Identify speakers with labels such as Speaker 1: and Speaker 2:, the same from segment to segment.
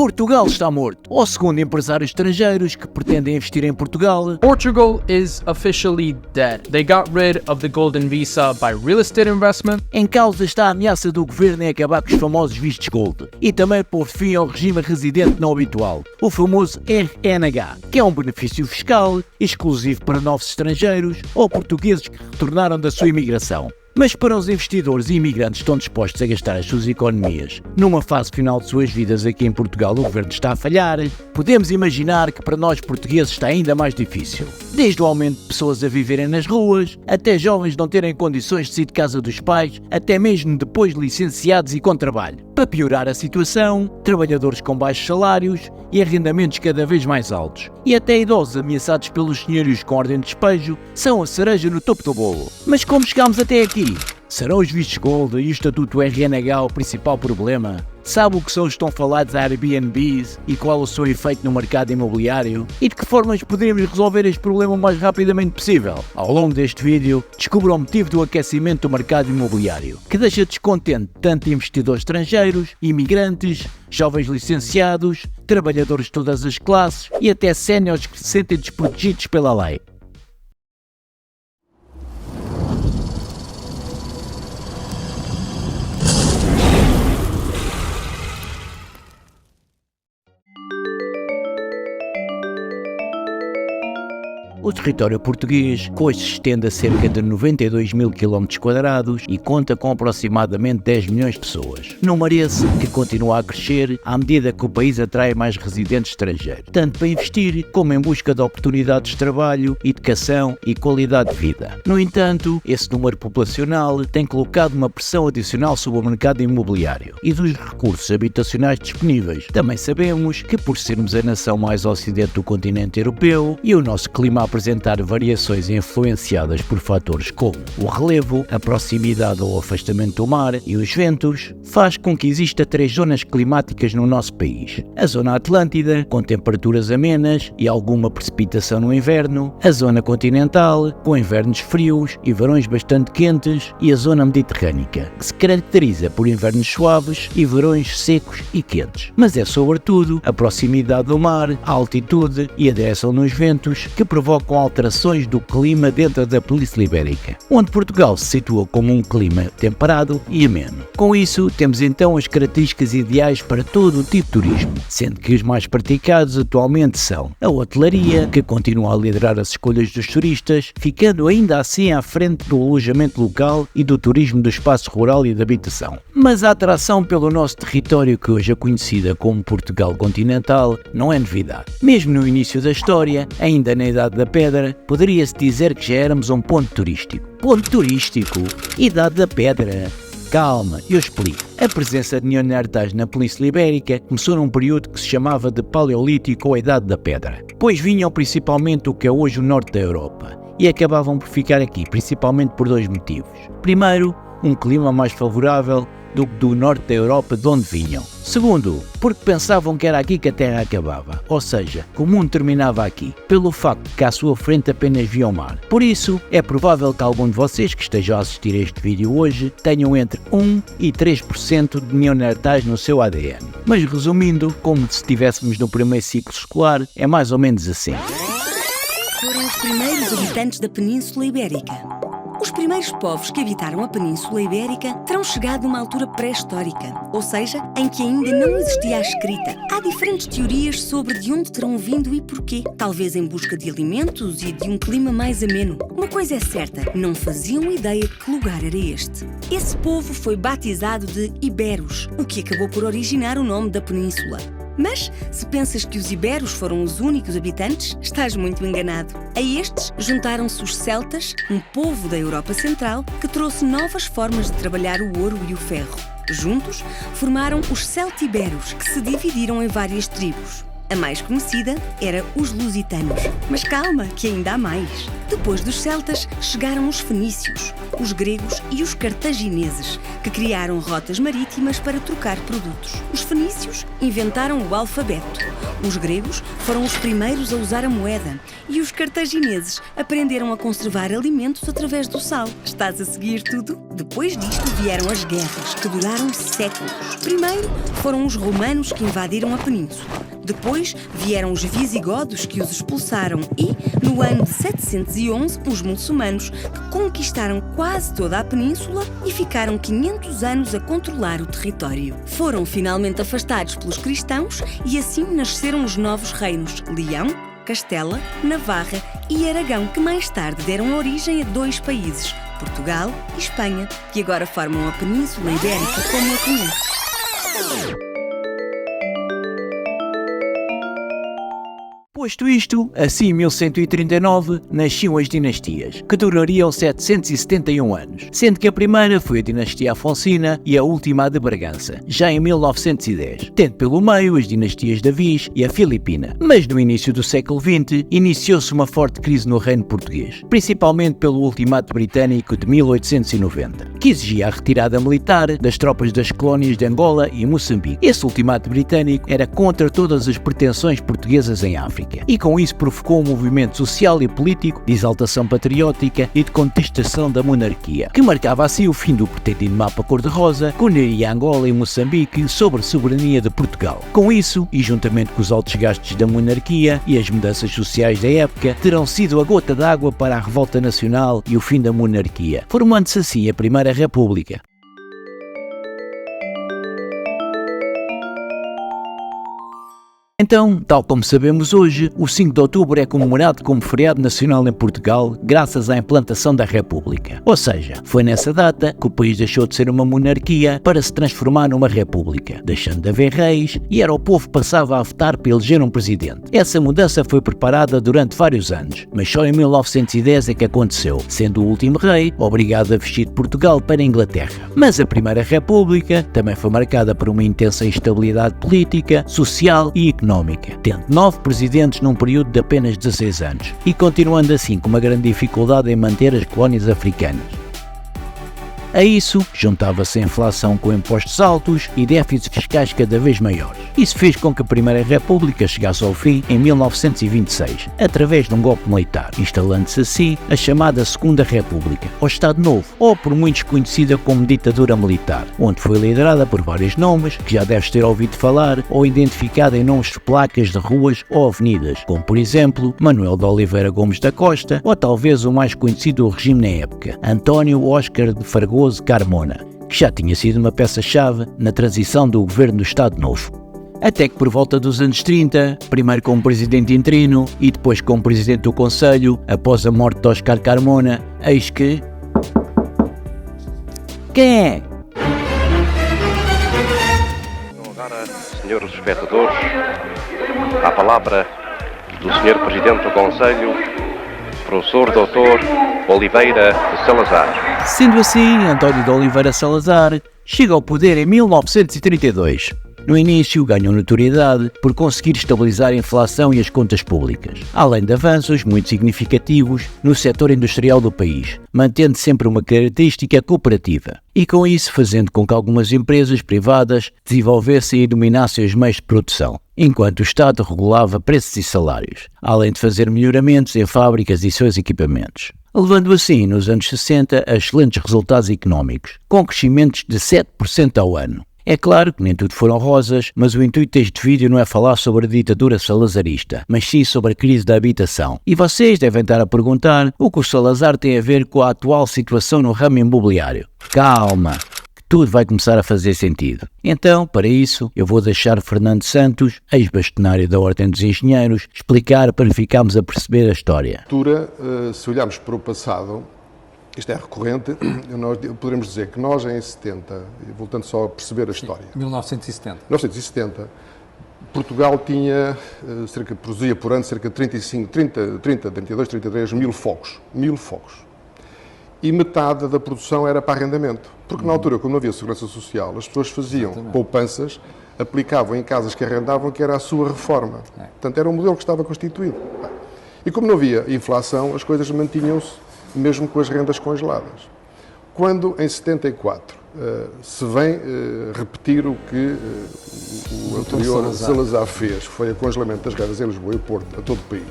Speaker 1: Portugal está morto, ou segundo empresários estrangeiros que pretendem investir em Portugal,
Speaker 2: Portugal is officially dead. They got rid of the golden visa by real estate investment.
Speaker 1: em causa está a ameaça do governo em acabar com os famosos vistos gold e também pôr fim ao regime residente não habitual, o famoso RNH, que é um benefício fiscal exclusivo para novos estrangeiros ou portugueses que retornaram da sua imigração. Mas para os investidores e imigrantes que estão dispostos a gastar as suas economias numa fase final de suas vidas aqui em Portugal, o governo está a falhar, podemos imaginar que para nós portugueses está ainda mais difícil. Desde o aumento de pessoas a viverem nas ruas, até jovens não terem condições de sair de casa dos pais, até mesmo depois de licenciados e com trabalho. Para piorar a situação, trabalhadores com baixos salários e arrendamentos cada vez mais altos, e até idosos ameaçados pelos senhorios com ordem de despejo, são a cereja no topo do bolo. Mas como chegámos até aqui? Serão os vistos gold e o estatuto RNH o principal problema? Sabe o que são os tão falados Airbnbs e qual o seu efeito no mercado imobiliário? E de que formas poderemos resolver este problema o mais rapidamente possível? Ao longo deste vídeo, descubra o motivo do aquecimento do mercado imobiliário, que deixa descontente tanto investidores estrangeiros, imigrantes, jovens licenciados, trabalhadores de todas as classes e até séniores que se sentem desprotegidos pela lei. O território português hoje se estende a cerca de 92 mil km² e conta com aproximadamente 10 milhões de pessoas. Número esse que continua a crescer à medida que o país atrai mais residentes estrangeiros, tanto para investir como em busca de oportunidades de trabalho, educação e qualidade de vida. No entanto, esse número populacional tem colocado uma pressão adicional sobre o mercado imobiliário e dos recursos habitacionais disponíveis. Também sabemos que, por sermos a nação mais ocidente do continente europeu e o nosso clima apresentar variações influenciadas por fatores como o relevo, a proximidade ou afastamento do mar e os ventos, faz com que exista 3 zonas climáticas no nosso país. A zona Atlântida, com temperaturas amenas e alguma precipitação no inverno, a zona continental, com invernos frios e verões bastante quentes, e a zona mediterrânica, que se caracteriza por invernos suaves e verões secos e quentes. Mas é sobretudo a proximidade do mar, a altitude e a direção nos ventos que provocam alterações do clima dentro da Península Ibérica, onde Portugal se situa como um clima temperado e ameno. Com isso, temos então as características ideais para todo o tipo de turismo, sendo que os mais praticados atualmente são a hotelaria, que continua a liderar as escolhas dos turistas, ficando ainda assim à frente do alojamento local e do turismo do espaço rural e de habitação. Mas a atração pelo nosso território, que hoje é conhecida como Portugal continental, não é novidade. Mesmo no início da história, ainda na Idade da Pedra, poderia-se dizer que já éramos um ponto turístico. Ponto turístico? Idade da Pedra? Calma, eu explico. A presença de neandertais na Península Ibérica começou num período que se chamava de Paleolítico ou Idade da Pedra, pois vinham principalmente do que é hoje o norte da Europa e acabavam por ficar aqui, principalmente por 2 motivos. Primeiro, um clima mais favorável do que do norte da Europa de onde vinham. Segundo, porque pensavam que era aqui que a Terra acabava, ou seja, que o mundo terminava aqui, pelo facto de que à sua frente apenas via o mar. Por isso, é provável que algum de vocês que esteja a assistir a este vídeo hoje tenham entre 1 e 3% de neandertais no seu ADN. Mas resumindo, como se estivéssemos no primeiro ciclo escolar, é mais ou menos assim.
Speaker 3: Foram os primeiros habitantes da Península Ibérica. Os primeiros povos que habitaram a Península Ibérica terão chegado numa altura pré-histórica, ou seja, em que ainda não existia a escrita. Há diferentes teorias sobre de onde terão vindo e porquê. Talvez em busca de alimentos e de um clima mais ameno. Uma coisa é certa, não faziam ideia de que lugar era este. Esse povo foi batizado de Iberos, o que acabou por originar o nome da península. Mas, se pensas que os iberos foram os únicos habitantes, estás muito enganado. A estes juntaram-se os celtas, um povo da Europa Central que trouxe novas formas de trabalhar o ouro e o ferro. Juntos, formaram os celtiberos, que se dividiram em várias tribos. A mais conhecida era os lusitanos. Mas calma, que ainda há mais. Depois dos celtas, chegaram os fenícios, os gregos e os cartagineses, que criaram rotas marítimas para trocar produtos. Os fenícios inventaram o alfabeto. Os gregos foram os primeiros a usar a moeda e os cartagineses aprenderam a conservar alimentos através do sal. Estás a seguir tudo? Depois disto vieram as guerras, que duraram séculos. Primeiro foram os romanos que invadiram a península. Depois vieram os visigodos que os expulsaram e, no ano de 711, os muçulmanos que conquistaram quase toda a península e ficaram 500 anos a controlar o território. Foram finalmente afastados pelos cristãos e assim nasceram os novos reinos Leão, Castela, Navarra e Aragão, que mais tarde deram origem a 2 países, Portugal e Espanha, que agora formam a Península Ibérica como a conhece.
Speaker 1: Posto isto, assim em 1139 nasciam as dinastias, que durariam 771 anos, sendo que a primeira foi a dinastia Afonsina e a última a de Bragança, já em 1910, tendo pelo meio as dinastias da Viz e a Filipina. Mas no início do século XX, iniciou-se uma forte crise no reino português, principalmente pelo ultimato britânico de 1890, que exigia a retirada militar das tropas das colónias de Angola e Moçambique. Esse ultimato britânico era contra todas as pretensões portuguesas em África, e com isso provocou um movimento social e político de exaltação patriótica e de contestação da monarquia, que marcava assim o fim do pretendido mapa cor-de-rosa que uniria Angola e Moçambique sobre a soberania de Portugal. Com isso, e juntamente com os altos gastos da monarquia e as mudanças sociais da época, terão sido a gota d'água para a revolta nacional e o fim da monarquia, formando-se assim a Primeira República. Então, tal como sabemos hoje, o 5 de outubro é comemorado como feriado nacional em Portugal graças à implantação da República. Ou seja, foi nessa data que o país deixou de ser uma monarquia para se transformar numa república, deixando de haver reis e era o povo que passava a votar para eleger um presidente. Essa mudança foi preparada durante vários anos, mas só em 1910 é que aconteceu, sendo o último rei obrigado a vestir de Portugal para a Inglaterra. Mas a Primeira República também foi marcada por uma intensa instabilidade política, social e económica, tendo 9 presidentes num período de apenas 16 anos, e continuando assim com uma grande dificuldade em manter as colónias africanas. A isso, juntava-se a inflação com impostos altos e déficits fiscais cada vez maiores. Isso fez com que a Primeira República chegasse ao fim em 1926, através de um golpe militar, instalando-se assim a chamada Segunda República, ou Estado Novo, ou por muitos conhecida como ditadura militar, onde foi liderada por vários nomes que já deves ter ouvido falar ou identificada em nomes de placas de ruas ou avenidas, como por exemplo Manuel de Oliveira Gomes da Costa, ou talvez o mais conhecido do regime na época, António Oscar de Fragoso Carmona, que já tinha sido uma peça-chave na transição do governo do Estado Novo. Até que por volta dos anos 30, primeiro como presidente interino e depois como presidente do Conselho, após a morte de Oscar Carmona, eis que... Quem é?
Speaker 4: Agora, senhores espectadores, a palavra do senhor presidente do Conselho, professor Dr. Oliveira de Salazar.
Speaker 1: Sendo assim, António de Oliveira Salazar chega ao poder em 1932. No início, ganhou notoriedade por conseguir estabilizar a inflação e as contas públicas, além de avanços muito significativos no setor industrial do país, mantendo sempre uma característica cooperativa, e com isso fazendo com que algumas empresas privadas desenvolvessem e dominassem os meios de produção, enquanto o Estado regulava preços e salários, além de fazer melhoramentos em fábricas e seus equipamentos, levando assim, nos anos 60, a excelentes resultados económicos, com crescimentos de 7% ao ano. É claro que nem tudo foram rosas, mas o intuito deste vídeo não é falar sobre a ditadura salazarista, mas sim sobre a crise da habitação. E vocês devem estar a perguntar o que o Salazar tem a ver com a atual situação no ramo imobiliário. Calma, que tudo vai começar a fazer sentido. Então, para isso, eu vou deixar Fernando Santos, ex-bastonário da Ordem dos Engenheiros, explicar para ficarmos a perceber a história.
Speaker 5: Se olharmos para o passado, isto é recorrente, nós poderemos dizer que nós em 70, voltando só a perceber a história... 1970, Portugal tinha, produzia por ano cerca de 32, 33 mil fogos. E metade da produção era para arrendamento. Porque na altura, como não havia segurança social, as pessoas faziam poupanças, aplicavam em casas que arrendavam, que era a sua reforma. Portanto, era um modelo que estava constituído. E como não havia inflação, as coisas mantinham-se mesmo com as rendas congeladas. Quando, em 74, se vem repetir o que o anterior Salazar fez, que foi o congelamento das rendas em Lisboa e Porto, a todo o país.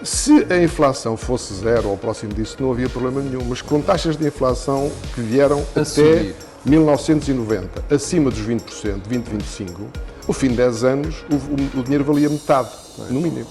Speaker 5: Se a inflação fosse zero ou próximo disso, não havia problema nenhum, mas com taxas de inflação que vieram até 1990, acima dos 20%, 20-25%, ao fim de 10 anos o dinheiro valia metade, no mínimo.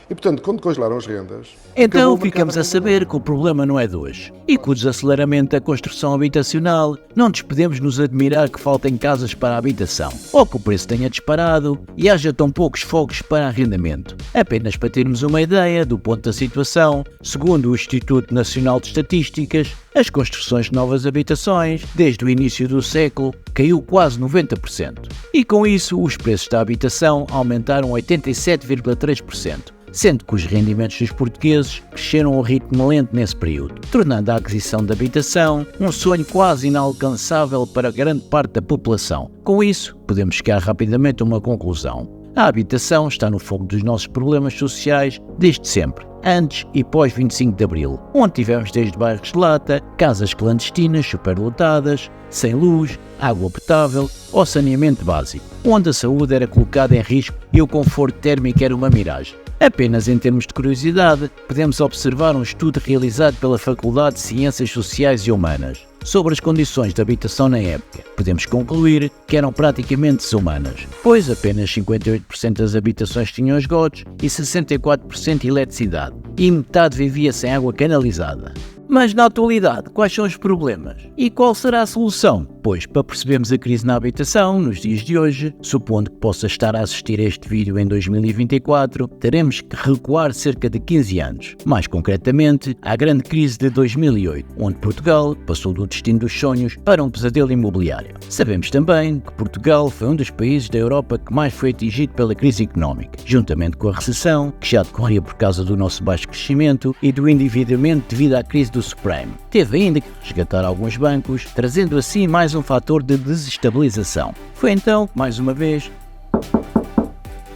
Speaker 5: E, portanto, quando congelaram as rendas...
Speaker 1: Então ficamos a saber que o problema não é de hoje e que o desaceleramento da construção habitacional não nos podemos nos admirar que faltem casas para a habitação ou que o preço tenha disparado e haja tão poucos fogos para arrendamento. Apenas para termos uma ideia do ponto da situação, segundo o Instituto Nacional de Estatísticas, as construções de novas habitações, desde o início do século, caiu quase 90%. E com isso, os preços da habitação aumentaram 87,3%. Sendo que os rendimentos dos portugueses cresceram a um ritmo lento nesse período, tornando a aquisição de habitação um sonho quase inalcançável para grande parte da população. Com isso, podemos chegar rapidamente a uma conclusão. A habitação está no foco dos nossos problemas sociais desde sempre, antes e pós 25 de Abril, onde tivemos desde bairros de lata, casas clandestinas superlotadas, sem luz, água potável ou saneamento básico, onde a saúde era colocada em risco e o conforto térmico era uma miragem. Apenas em termos de curiosidade, podemos observar um estudo realizado pela Faculdade de Ciências Sociais e Humanas sobre as condições de habitação na época. Podemos concluir que eram praticamente desumanas, pois apenas 58% das habitações tinham esgotos e 64% eletricidade, e metade vivia sem água canalizada. Mas na atualidade, quais são os problemas? E qual será a solução? Pois, para percebermos a crise na habitação, nos dias de hoje, supondo que possa estar a assistir a este vídeo em 2024, teremos que recuar cerca de 15 anos. Mais concretamente, à grande crise de 2008, onde Portugal passou do destino dos sonhos para um pesadelo imobiliário. Sabemos também que Portugal foi um dos países da Europa que mais foi atingido pela crise económica, juntamente com a recessão, que já decorria por causa do nosso baixo crescimento e do endividamento devido à crise do subprime. Teve ainda que resgatar alguns bancos, trazendo assim mais um fator de desestabilização. Foi então, mais uma vez...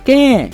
Speaker 1: Quem é?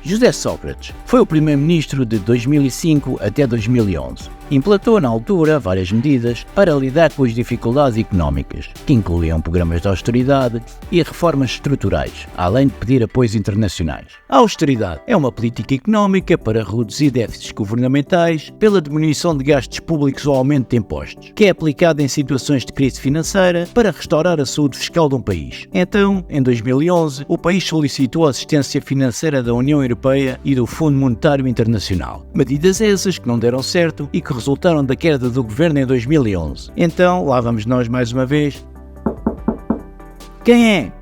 Speaker 1: José Sócrates foi o primeiro-ministro de 2005 até 2011. Implantou na altura várias medidas para lidar com as dificuldades económicas, que incluíam programas de austeridade e reformas estruturais, além de pedir apoios internacionais. A austeridade é uma política económica para reduzir déficits governamentais pela diminuição de gastos públicos ou aumento de impostos, que é aplicada em situações de crise financeira para restaurar a saúde fiscal de um país. Então, em 2011, o país solicitou a assistência financeira da União Europeia e do Fundo Monetário Internacional. Medidas essas que não deram certo e que resultaram da queda do governo em 2011. Então, lá vamos nós mais uma vez. Quem é?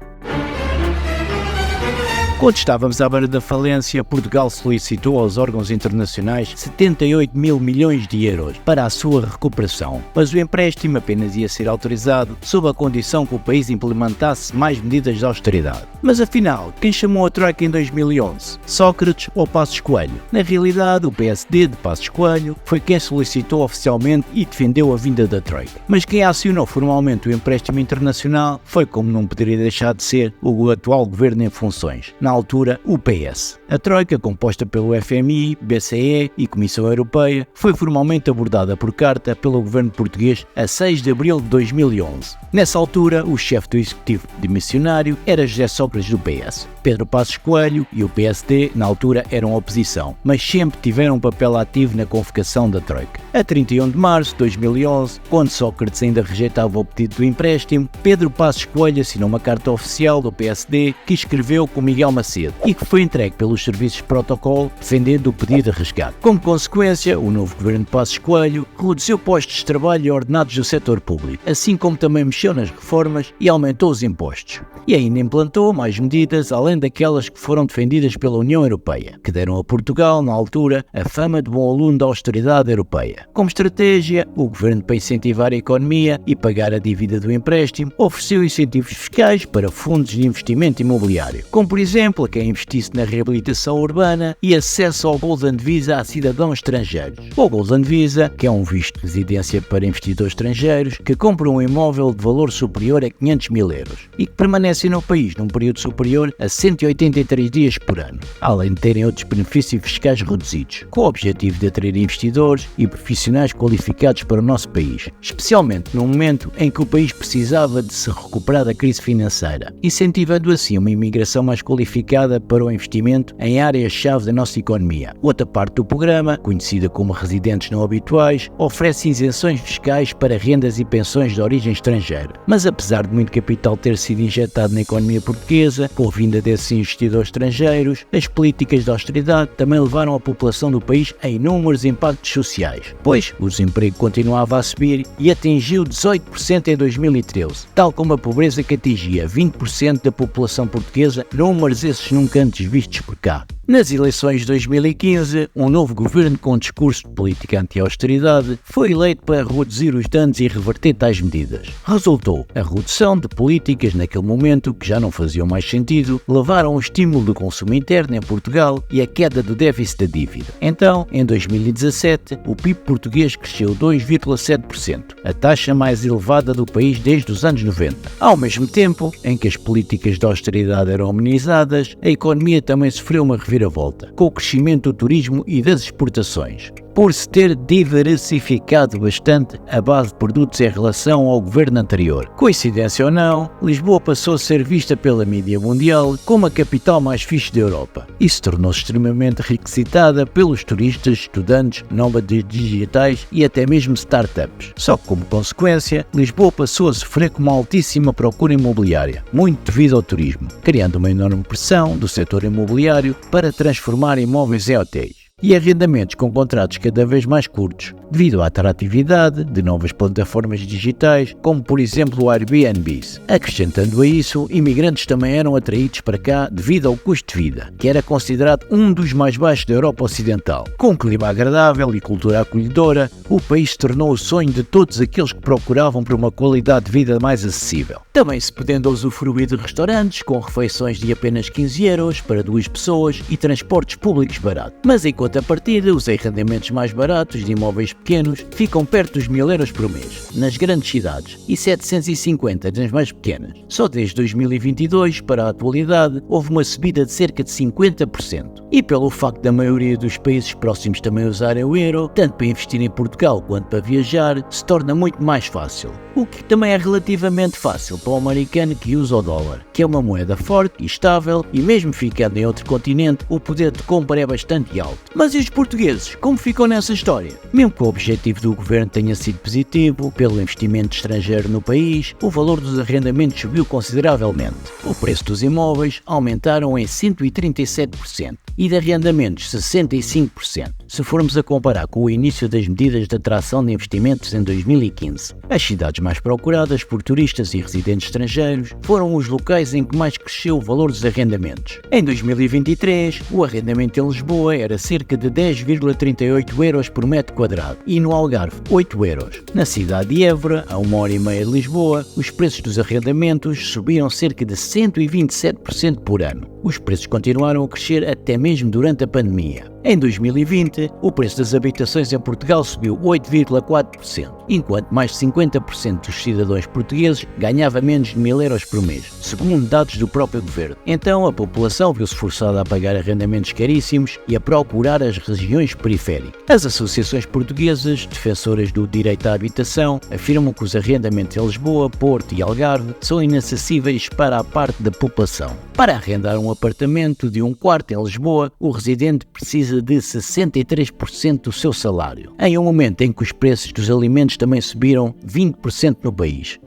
Speaker 1: Quando estávamos à beira da falência, Portugal solicitou aos órgãos internacionais 78 mil milhões de euros para a sua recuperação, mas o empréstimo apenas ia ser autorizado sob a condição que o país implementasse mais medidas de austeridade. Mas afinal, quem chamou a Troika em 2011? Sócrates ou Passos Coelho? Na realidade, o PSD de Passos Coelho foi quem solicitou oficialmente e defendeu a vinda da Troika. Mas quem acionou formalmente o empréstimo internacional foi, como não poderia deixar de ser, o atual governo em funções. Na altura, o PS. A Troika, composta pelo FMI, BCE e Comissão Europeia, foi formalmente abordada por carta pelo governo português a 6 de abril de 2011. Nessa altura, o chefe do executivo demissionário era José Sócrates do PS. Pedro Passos Coelho e o PSD, na altura, eram oposição, mas sempre tiveram um papel ativo na convocação da Troika. A 31 de março de 2011, quando Sócrates ainda rejeitava o pedido do empréstimo, Pedro Passos Coelho assinou uma carta oficial do PSD que escreveu com Miguel Macedo e que foi entregue pelos serviços de protocolo defendendo o pedido de resgate. Como consequência, o novo governo de Passos Coelho reduziu postos de trabalho e ordenados do setor público, assim como também mexeu nas reformas e aumentou os impostos. E ainda implantou mais medidas além daquelas que foram defendidas pela União Europeia, que deram a Portugal, na altura, a fama de bom aluno da austeridade europeia. Como estratégia, o governo, para incentivar a economia e pagar a dívida do empréstimo, ofereceu incentivos fiscais para fundos de investimento imobiliário, como por exemplo exemplo, a quem investisse na reabilitação urbana e acesso ao Golden Visa a cidadãos estrangeiros. O Golden Visa, que é um visto de residência para investidores estrangeiros que compram um imóvel de valor superior a 500 mil euros e que permanecem no país num período superior a 183 dias por ano, além de terem outros benefícios fiscais reduzidos, com o objetivo de atrair investidores e profissionais qualificados para o nosso país, especialmente no momento em que o país precisava de se recuperar da crise financeira, incentivando assim uma imigração mais qualificada para o investimento em áreas-chave da nossa economia. Outra parte do programa, conhecida como residentes não habituais, oferece isenções fiscais para rendas e pensões de origem estrangeira. Mas apesar de muito capital ter sido injetado na economia portuguesa, com a vinda desses investidores estrangeiros, as políticas de austeridade também levaram a população do país a inúmeros impactos sociais, pois o desemprego continuava a subir e atingiu 18% em 2013, tal como a pobreza que atingia 20% da população portuguesa, números esses nunca antes vistos por cá. Nas eleições de 2015, um novo governo com um discurso de política anti-austeridade foi eleito para reduzir os danos e reverter tais medidas. Resultou a redução de políticas naquele momento que já não faziam mais sentido, levaram ao estímulo do consumo interno em Portugal e a queda do déficit da dívida. Então, em 2017, o PIB português cresceu 2,7%, a taxa mais elevada do país desde os anos 90. Ao mesmo tempo em que as políticas de austeridade eram amenizadas, a economia também sofreu uma reviravolta, com o crescimento do turismo e das exportações, por se ter diversificado bastante a base de produtos em relação ao governo anterior. Coincidência ou não, Lisboa passou a ser vista pela mídia mundial como a capital mais fixe da Europa e se tornou extremamente requisitada pelos turistas, estudantes, nómadas digitais e até mesmo startups. Só que como consequência, Lisboa passou a sofrer com uma altíssima procura imobiliária, muito devido ao turismo, criando uma enorme pressão do setor imobiliário para transformar imóveis em hotéis e arrendamentos com contratos cada vez mais curtos, devido à atratividade de novas plataformas digitais, como por exemplo o Airbnb. Acrescentando a isso, imigrantes também eram atraídos para cá devido ao custo de vida, que era considerado um dos mais baixos da Europa Ocidental. Com um clima agradável e cultura acolhedora, o país se tornou o sonho de todos aqueles que procuravam por uma qualidade de vida mais acessível. Também se podendo usufruir de restaurantes com refeições de apenas 15 euros para 2 pessoas e transportes públicos baratos. Mas enquanto a partida, os arrendamentos mais baratos de imóveis pequenos ficam perto dos 1000 euros por mês, nas grandes cidades, e 750 nas mais pequenas. Só desde 2022 para a atualidade, houve uma subida de cerca de 50%. E pelo facto da maioria dos países próximos também usarem o euro, tanto para investir em Portugal quanto para viajar, se torna muito mais fácil. O que também é relativamente fácil para o americano que usa o dólar, que é uma moeda forte e estável, e mesmo ficando em outro continente, o poder de compra é bastante alto. Mas e os portugueses? Como ficam nessa história? Mesmo que o objetivo do governo tenha sido positivo, pelo investimento estrangeiro no país, o valor dos arrendamentos subiu consideravelmente. O preço dos imóveis aumentaram em 137% e de arrendamentos 65%, se formos a comparar com o início das medidas de atração de investimentos em 2015. As cidades mais procuradas por turistas e residentes estrangeiros foram os locais em que mais cresceu o valor dos arrendamentos. Em 2023, o arrendamento em Lisboa era cerca de 10,38 euros por metro quadrado e no Algarve 8 euros. Na cidade de Évora, a 1h30 de Lisboa, os preços dos arrendamentos subiram cerca de 127% por ano. Os preços continuaram a crescer até mesmo durante a pandemia. Em 2020, o preço das habitações em Portugal subiu 8,4%, enquanto mais de 50% dos cidadãos portugueses ganhava menos de 1000 euros por mês, segundo dados do próprio governo. Então a população viu-se forçada a pagar arrendamentos caríssimos e a procurar as regiões periféricas. As associações portuguesas, defensoras do direito à habitação, afirmam que os arrendamentos em Lisboa, Porto e Algarve são inacessíveis para a parte da população. Para arrendar um apartamento de um quarto em Lisboa, o residente precisa de 63% do seu salário, em um momento em que os preços dos alimentos também subiram 20% no país.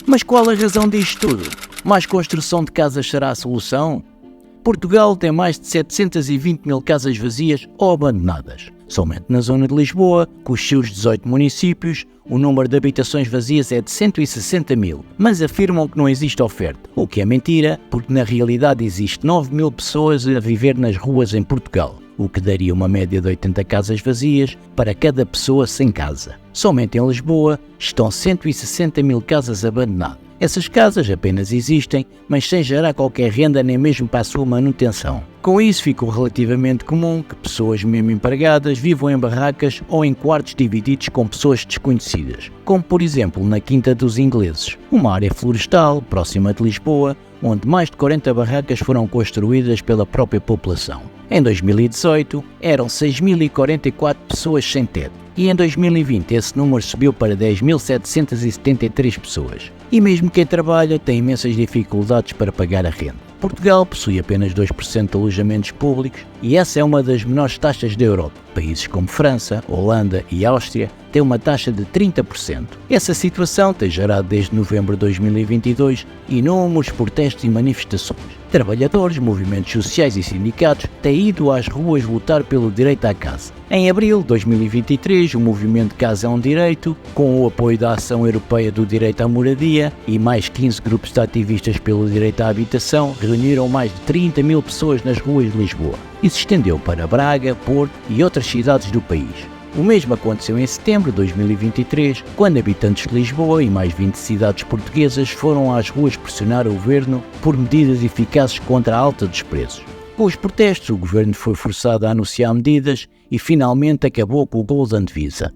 Speaker 1: Mas qual a razão disto tudo? Mais construção de casas será a solução? Portugal tem mais de 720 mil casas vazias ou abandonadas. Somente na zona de Lisboa, com os seus 18 municípios, o número de habitações vazias é de 160 mil, mas afirmam que não existe oferta, o que é mentira, porque na realidade existe 9 mil pessoas a viver nas ruas em Portugal, o que daria uma média de 80 casas vazias para cada pessoa sem casa. Somente em Lisboa estão 160 mil casas abandonadas. Essas casas apenas existem, mas sem gerar qualquer renda nem mesmo para a sua manutenção. Com isso ficou relativamente comum que pessoas mesmo empregadas vivam em barracas ou em quartos divididos com pessoas desconhecidas, como por exemplo na Quinta dos Ingleses, uma área florestal próxima de Lisboa, onde mais de 40 barracas foram construídas pela própria população. Em 2018 eram 6.044 pessoas sem teto e em 2020 esse número subiu para 10.773 pessoas. E mesmo quem trabalha tem imensas dificuldades para pagar a renda. Portugal possui apenas 2% de alojamentos públicos e essa é uma das menores taxas da Europa. Países como França, Holanda e Áustria têm uma taxa de 30%. Essa situação tem gerado desde novembro de 2022 inúmeros protestos e manifestações. Trabalhadores, movimentos sociais e sindicatos têm ido às ruas lutar pelo direito à casa. Em abril de 2023, o movimento Casa é um Direito, com o apoio da Ação Europeia do Direito à Moradia e mais 15 grupos de ativistas pelo direito à habitação, reuniram mais de 30 mil pessoas nas ruas de Lisboa e se estendeu para Braga, Porto e outras cidades do país. O mesmo aconteceu em setembro de 2023, quando habitantes de Lisboa e mais 20 cidades portuguesas foram às ruas pressionar o governo por medidas eficazes contra a alta dos preços. Com os protestos, o governo foi forçado a anunciar medidas e finalmente acabou com o Golden Visa.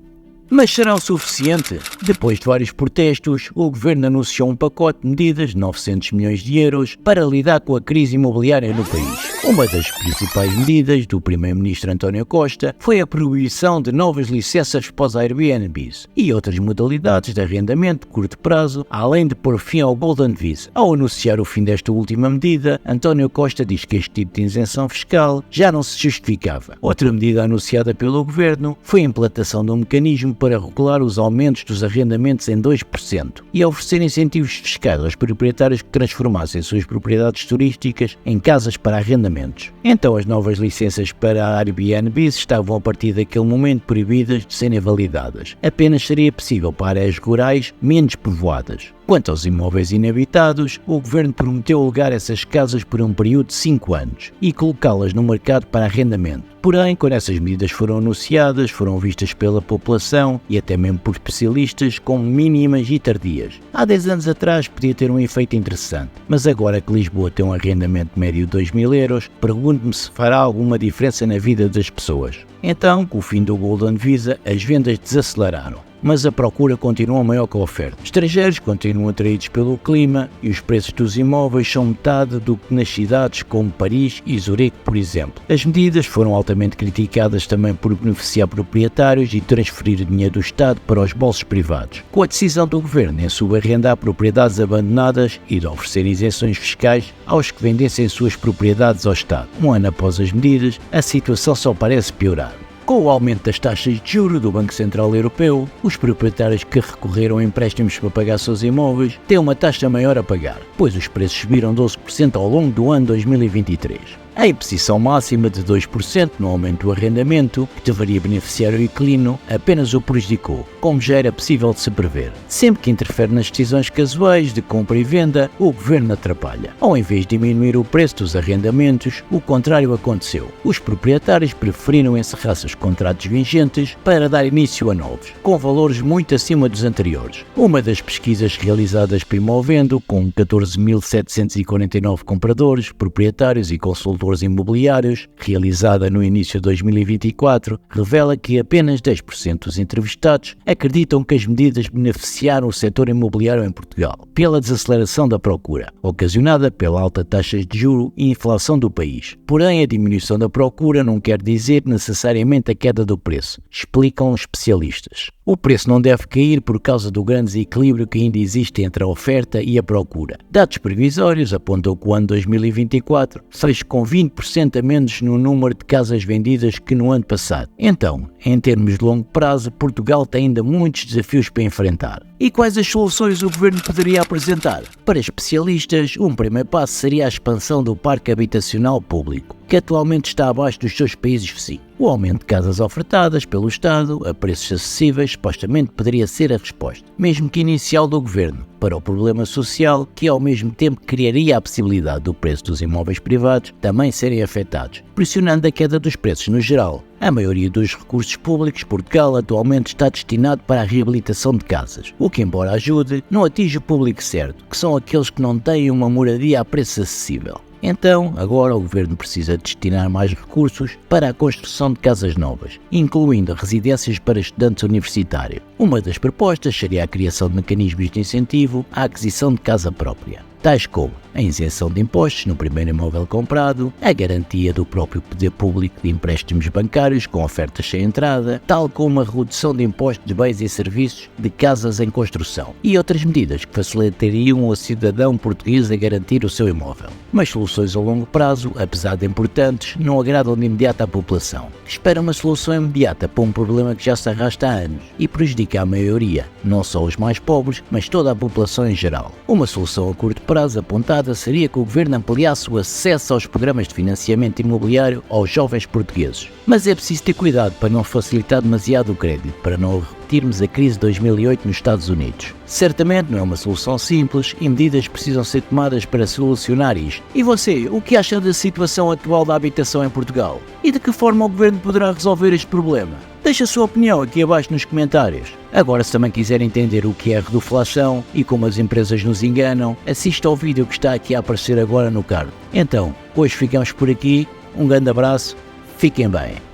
Speaker 1: Mas será o suficiente? Depois de vários protestos, o governo anunciou um pacote de medidas de 900 milhões de euros para lidar com a crise imobiliária no país. Uma das principais medidas do primeiro-ministro António Costa foi a proibição de novas licenças para os Airbnbs e outras modalidades de arrendamento de curto prazo, além de pôr fim ao Golden Visa. Ao anunciar o fim desta última medida, António Costa diz que este tipo de isenção fiscal já não se justificava. Outra medida anunciada pelo governo foi a implantação de um mecanismo para regular os aumentos dos arrendamentos em 2% e oferecer incentivos fiscais aos proprietários que transformassem suas propriedades turísticas em casas para arrendamentos. Então as novas licenças para Airbnbs estavam a partir daquele momento proibidas de serem validadas. Apenas seria possível para áreas rurais menos povoadas. Quanto aos imóveis inabitados, o governo prometeu alugar essas casas por um período de 5 anos e colocá-las no mercado para arrendamento. Porém, quando essas medidas foram anunciadas, foram vistas pela população e até mesmo por especialistas como mínimas e tardias. Há 10 anos atrás podia ter um efeito interessante, mas agora que Lisboa tem um arrendamento médio de 2.000 euros, pergunto-me se fará alguma diferença na vida das pessoas. Então, com o fim do Golden Visa, as vendas desaceleraram, mas a procura continua maior que a oferta. Estrangeiros continuam atraídos pelo clima e os preços dos imóveis são metade do que nas cidades como Paris e Zurique, por exemplo. As medidas foram altamente criticadas também por beneficiar proprietários e transferir dinheiro do Estado para os bolsos privados, com a decisão do governo em subarrendar propriedades abandonadas e de oferecer isenções fiscais aos que vendessem suas propriedades ao Estado. Um ano após as medidas, a situação só parece piorar. Com o aumento das taxas de juros do Banco Central Europeu, os proprietários que recorreram a empréstimos para pagar seus imóveis têm uma taxa maior a pagar, pois os preços subiram 12% ao longo do ano 2023. A imposição máxima de 2% no aumento do arrendamento, que deveria beneficiar o inquilino, apenas o prejudicou, como já era possível de se prever. Sempre que interfere nas decisões casuais de compra e venda, o governo atrapalha. Ao invés de diminuir o preço dos arrendamentos, o contrário aconteceu. Os proprietários preferiram encerrar seus contratos vigentes para dar início a novos, com valores muito acima dos anteriores. Uma das pesquisas realizadas pela Imovendo, com 14.749 compradores, proprietários e consultores imobiliários, realizada no início de 2024, revela que apenas 10% dos entrevistados acreditam que as medidas beneficiaram o setor imobiliário em Portugal, pela desaceleração da procura, ocasionada pela alta taxa de juros e inflação do país. Porém, a diminuição da procura não quer dizer necessariamente a queda do preço, explicam os especialistas. O preço não deve cair por causa do grande desequilíbrio que ainda existe entre a oferta e a procura. Dados previsórios apontam que o ano 2024 fecha com 20% a menos no número de casas vendidas que no ano passado. Então, em termos de longo prazo, Portugal tem ainda muitos desafios para enfrentar. E quais as soluções o governo poderia apresentar? Para especialistas, um primeiro passo seria a expansão do parque habitacional público, que atualmente está abaixo dos seus países vizinhos. O aumento de casas ofertadas pelo Estado a preços acessíveis supostamente poderia ser a resposta, mesmo que inicial do governo, para o problema social que ao mesmo tempo criaria a possibilidade do preço dos imóveis privados também serem afetados, pressionando a queda dos preços no geral. A maioria dos recursos públicos de Portugal atualmente está destinado para a reabilitação de casas, o que, embora ajude, não atinge o público certo, que são aqueles que não têm uma moradia a preço acessível. Então, agora o Governo precisa destinar mais recursos para a construção de casas novas, incluindo residências para estudantes universitários. Uma das propostas seria a criação de mecanismos de incentivo à aquisição de casa própria, tais como a isenção de impostos no primeiro imóvel comprado, a garantia do próprio poder público de empréstimos bancários com ofertas sem entrada, tal como a redução de impostos de bens e serviços de casas em construção e outras medidas que facilitariam ao cidadão português a garantir o seu imóvel. Mas soluções a longo prazo, apesar de importantes, não agradam de imediato à população, que espera uma solução imediata para um problema que já se arrasta há anos e prejudica a maioria, não só os mais pobres, mas toda a população em geral. Uma solução a curto prazo apontada seria que o Governo ampliasse o acesso aos programas de financiamento imobiliário aos jovens portugueses. Mas é preciso ter cuidado para não facilitar demasiado o crédito, para não repetirmos a crise de 2008 nos Estados Unidos. Certamente não é uma solução simples e medidas precisam ser tomadas para solucionar isto. E você, o que acha da situação atual da habitação em Portugal? E de que forma o Governo poderá resolver este problema? Deixe a sua opinião aqui abaixo nos comentários. Agora, se também quiser entender o que é reduflação e como as empresas nos enganam, assista ao vídeo que está aqui a aparecer agora no card. Então, hoje ficamos por aqui, um grande abraço, fiquem bem.